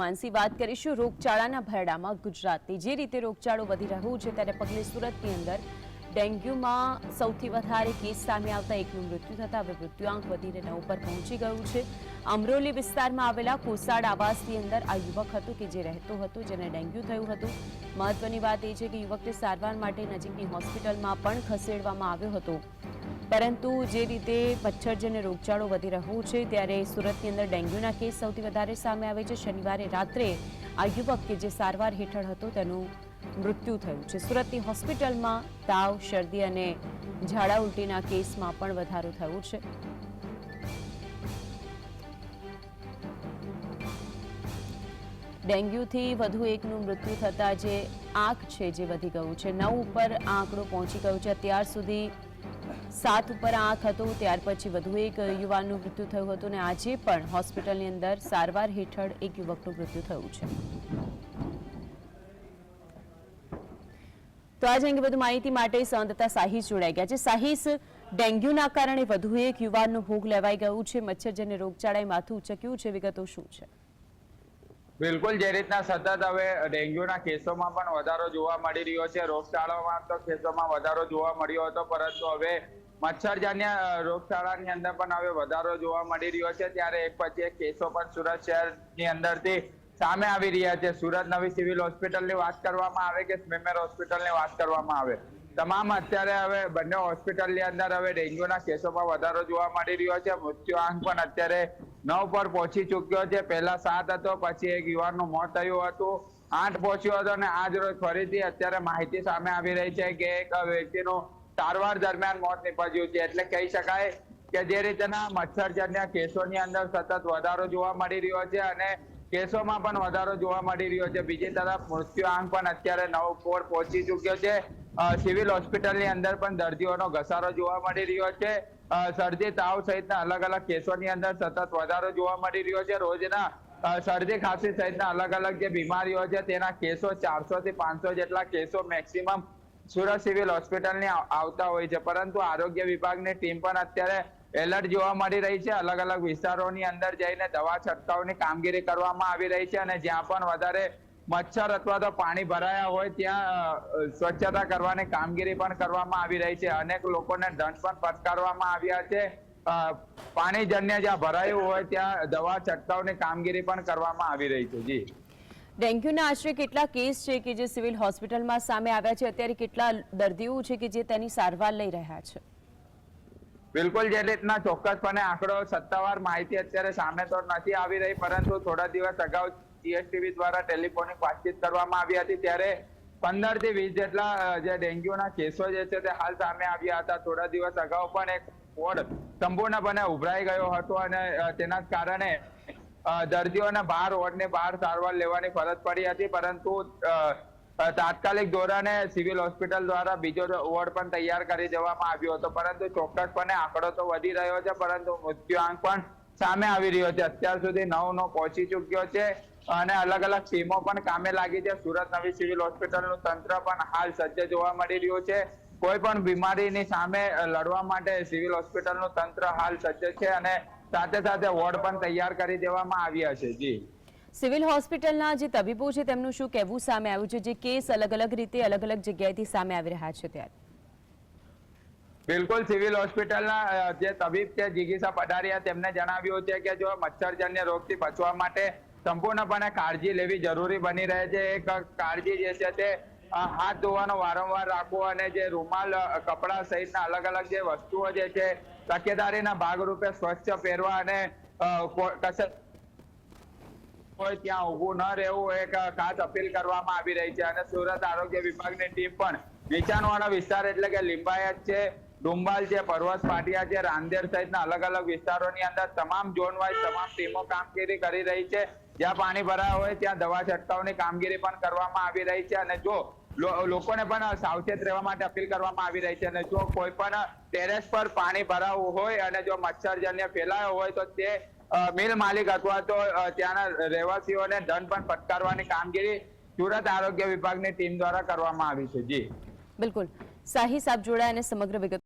માનસી વાત કરીશું રોગચાળાના ભરડામાં ગુજરાતની જે રીતે રોગચાળો વધી રહ્યો છે ત્યારે પગલે સુરતની અંદર ડેન્ગ્યુમાં સૌથી વધારે કેસ સામે આવતા એકનું મૃત્યુ થતા હવે મૃત્યુઆંક વધીને 9 પર પહોંચી ગયું છે। અમરોલી વિસ્તારમાં આવેલા કોસાડ આવાસની અંદર આ યુવક હતો કે જે રહેતો હતો જેને ડેન્ગ્યુ થયું હતું। મહત્વની વાત એ છે કે યુવકને સારવાર માટે નજીકની હોસ્પિટલમાં પણ ખસેડવામાં આવ્યો હતો, પરંતુ જે રીતે મચ્છરજન્ય રોગચાળો વધી રહ્યો છે ત્યારે સુરતની અંદર ડેન્ગ્યુના કેસ સૌથી વધારે સામે આવે છે। શનિવારે રાત્રે આ યુવક કે જે સારવાર હેઠળ હતો તેનું મૃત્યુ થયું છે। સુરતની હોસ્પિટલમાં તાવ, શરદી અને ઝાડા ઉલટીના કેસમાં પણ વધારો થયો છે। ડેન્ગ્યુથી વધુ એકનું મૃત્યુ થતા જે આંક છે જે વધી ગયું છે, 9 ઉપર આ આંકડો પહોંચી ગયો છે। અત્યાર સુધી 7 ઉપર આંક હતો, ત્યાર પછી વધુ એક યુવાનનું મૃત્યુ થયું હતું અને આજે પણ હોસ્પિટલની અંદર સારવાર હેઠળ એક યુવકનું મૃત્યુ થયું છે। તો આજ અંગે વધુ માહિતી માટે સંવાદદાતા સાહિસ જોડાઈ ગયા છે। સાહિસ, ડેન્ગ્યુના કારણે વધુ એક યુવાનનો ભોગ લેવાઈ ગયું છે, મચ્છરજન્ય રોગચાળાએ માથું ઉચક્યું છે, વિગતો શું છે? બિલકુલ, જે રીતના સતત હવે ડેન્ગ્યુના કેસોમાં પણ વધારો જોવા મળી રહ્યો છે, રોગચાળામાં તો કેસોમાં વધારો જોવા મળ્યો હતો, પરંતુ હવે મચ્છરજન્ય રોગચાળાની અંદર પણ હવે વધારો જોવા મળી રહ્યો છે। ત્યારે એક પછી એક કેસો પણ સુરત શહેરની અંદરથી સામે આવી રહ્યા છે। સુરત નવી સિવિલ હોસ્પિટલની વાત કરવામાં આવે કે સ્મીમેર હોસ્પિટલની વાત કરવામાં આવે, તમામ અત્યારે હવે બંને હોસ્પિટલની અંદર હવે ડેન્ગ્યુના કેસોમાં વધારો જોવા મળી રહ્યો છે। મૃત્યુઆંક પણ અત્યારે 9 પર પહોંચી ચૂક્યો છે। પહેલા 7 હતો, પછી એક યુવાનનું મોત થયું હતું, 8 પહોંચ્યો હતો અને આજ રોજ ફરીથી અત્યારે માહિતી સામે આવી રહી છે કે એક વ્યક્તિનું સારવાર દરમિયાન મોત નીપજ્યું છે। એટલે કહી શકાય કે જે રીતના મચ્છરજન્ય કેસોની અંદર સતત વધારો જોવા મળી રહ્યો છે અને કેસોમાં પણ વધારો જોવા મળી રહ્યો છે। બીજી તરફ મૃત્યુઆંક પણ અત્યારે 9 પર પહોંચી ચૂક્યો છે। સિવિલ હોસ્પિટલની અંદર પણ દર્દીઓનો ઘસારો જોવા મળી રહ્યો છે। શરદી, તાવ સહિતના અલગ અલગ કેસોની અંદર સતત વધારો જોવા મળી રહ્યો છે। રોજના શરદી, ખાંસી સહિતના અલગ અલગ જે બીમારીઓ છે તેના કેસો 400 થી 500 જેટલા કેસો મેક્સિમમ સુરત સિવિલ હોસ્પિટલની આવતા હોય છે, પરંતુ આરોગ્ય વિભાગની ટીમ પણ અત્યારે એલર્ટ જોવા મળી રહી છે। અલગ અલગ વિસ્તારોની અંદર જઈને દવા છંટકાવની કામગીરી કરવામાં આવી રહી છે અને જ્યાં પણ વધારે મચ્છર અથવા તો પાણી ભરાયા હોય ત્યાં સ્વચ્છતા કરવાની કામગીરી પણ કરવામાં આવી રહી છે। અનેક લોકોને દંડ પણ ફટકારવામાં આવ્યા છે। પાણીજન્ય જ્યાં ભરાયું હોય ત્યાં દવા છંટકાવની કામગીરી પણ કરવામાં આવી રહી છે। જી, ડેન્ગ્યુના આશરે કેટલા કેસ છે કે જે સિવિલ હોસ્પિટલમાં સામે આવ્યા છે? અત્યારે કેટલા દર્દીઓ છે કે જે તેની સારવાર લઈ રહ્યા છે? બિલકુલ, જે રીતના ચોક્કસપણે આંકડો સત્તાવાર માહિતી અત્યારે સામે તો નથી આવી રહી, પરંતુ થોડા દિવસ અગાઉ જીએસટીવી દ્વારા ટેલિફોનિક વાતચીત કરવામાં આવી હતી ત્યારે 15 થી 20 જેટલા જે ડેન્ગ્યુના કેસો જે છે તે હાલ સામે આવ્યા હતા। થોડા દિવસ અગાઉ પણ એક વોર્ડ સંપૂર્ણપણે ઉભરાઈ ગયો હતો અને તેના કારણે દર્દીઓને વોર્ડની બહાર સારવાર લેવાની ફરજ પડી હતી, પરંતુ તાત્કાલિક ધોરણે સિવિલ હોસ્પિટલ દ્વારા બીજો વોર્ડ પણ તૈયાર કરી દેવામાં આવ્યો હતો। પરંતુ ચોક્કસપણે આંકડો તો વધી રહ્યો છે, પરંતુ મૃત્યુઆંક પણ સામે આવી રહ્યો છે। અત્યાર સુધી 9 પહોંચી ચૂક્યો છે અને અલગ અલગ ટીમો પણ કામે લાગી છે। સુરત નવી સિવિલ હોસ્પિટલનું તંત્ર પણ હાલ સજ્જ જોવા મળી રહ્યું છે। કોઈ પણ બીમારીની સામે લડવા માટે સિવિલ હોસ્પિટલનું તંત્ર હાલ સજ્જ છે અને સાથે સાથે વોર્ડ પણ તૈયાર કરી દેવામાં આવ્યા છે। જી, સિવિલ હોસ્પિટલના જે તબીબો છે તેમનું શું કહેવું સામે આવ્યું છે, જે કેસ અલગ અલગ રીતે અલગ અલગ જગ્યાએથી સામે આવી રહ્યા છે ત્યારે? બિલકુલ, સિવિલ હોસ્પિટલના જે તબીબ છે જિગીસા પઢારિયા તેમને જણાવ્યું છે કે જો મચ્છરજન્ય રોગથી બચવા માટે સંપૂર્ણપણે કાળજી લેવી જરૂરી બની રહે છે। એક કાળજી જે છે તે હાથ ધોવાનો વારંવાર રાખવો અને જે રૂમાલ, કપડા સહિતના અલગ અલગ જે વસ્તુઓ જે છે તકેદારીના ભાગરૂપે સ્વચ્છ પહેરવા અને હોય ત્યાં ઊભું ન રહેવું એક ખાસ અપીલ કરવામાં આવી રહી છે। અને સુરત આરોગ્ય વિભાગની ટીમ પણ નીચાણવાળા વિસ્તાર એટલે કે લિંબાયત છે, ડુંબાલ છે, પરવસ પાટિયા છે, રાંદેર સહિતના અલગ અલગ વિસ્તારોની અંદર તમામ ઝોન વાઇઝ તમામ ટીમો કામગીરી કરી રહી છે। જ્યાં પાણી ભરાયા હોય ત્યાં દવા છંટકાવની કામગીરી પણ કરવામાં આવી રહી છે અને જો લોકોને પણ સાવચેત રહેવા માટે અપીલ કરવામાં આવી રહી છે અને જો કોઈ પણ ટેરેસ પર પાણી ભરાવું હોય અને જો મચ્છરજન્ય ફેલાયો હોય તો તે મિલ માલિક અથવા તો ત્યાંના રહેવાસીઓને દંડ પણ ફટકારવાની કામગીરી સુરત આરોગ્ય વિભાગની ટીમ દ્વારા કરવામાં આવી છે। જી, બિલકુલ, સાહિસ આપ જોડાયા અને સમગ્ર વિગત